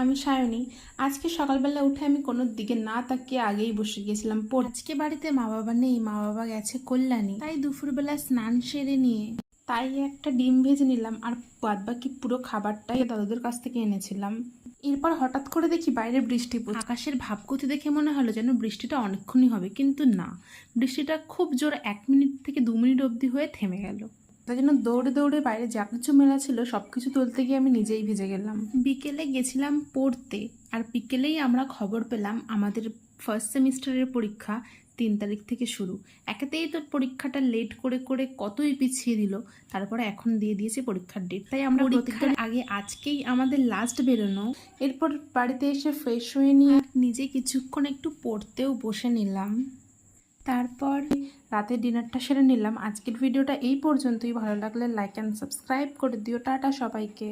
আমি সায়নী। আজকে সকালবেলা উঠে আমি কোনো দিকে না তাকিয়ে আগেই বসে গেছিলাম পড়তে। আজকে বাড়িতে মা বাবা নেই, মা বাবা গেছে কল্যাণী, তাই দুপুরবেলা স্নান সেরে নিয়ে একটা ডিম ভেজে নিলাম, আর বাদবাকি পুরো খাবারটাই দাদুদের কাছ থেকে এনেছিলাম। এরপর হঠাৎ করে দেখি বাইরে বৃষ্টি পড়ছে। আকাশের ভাবগতি দেখে মনে হলো যেন বৃষ্টিটা অনেকক্ষণই হবে, কিন্তু না, বৃষ্টিটা খুব জোর 1 মিনিট থেকে 2 মিনিট অবধি হয়ে থেমে গেল। তাই জন্য দৌড়ে দৌড়ে বাইরে যা কিছু মেলা ছিল সব কিছু তুলতে গিয়ে আমি নিজেই ভিজে গেলাম। বিকেলে গেছিলাম পড়তে, আর বিকেলেই আমরা খবর পেলাম আমাদের ফার্স্ট সেমিস্টারের পরীক্ষা 3 তারিখ থেকে শুরু। একেতেই তো পরীক্ষাটা লেট করে করে কতই পিছিয়ে দিল, তারপরে এখন দিয়ে দিয়েছে পরীক্ষার ডেট। তাই আমরা পরীক্ষার আগে আজকেই আমাদের লাস্ট বেরোনো। এরপর বাড়িতে এসে ফ্রেশ হয়ে নিয়ে নিজে কিছুক্ষণ একটু পড়তেও বসে নিলাম। তারপর রাতের ডিনারটা সেরে নিলাম। আজকের ভিডিওটা এই পর্যন্তই। ভালো লাগলে লাইক অ্যান্ড সাবস্ক্রাইব করে দিও। টাটা সবাইকে।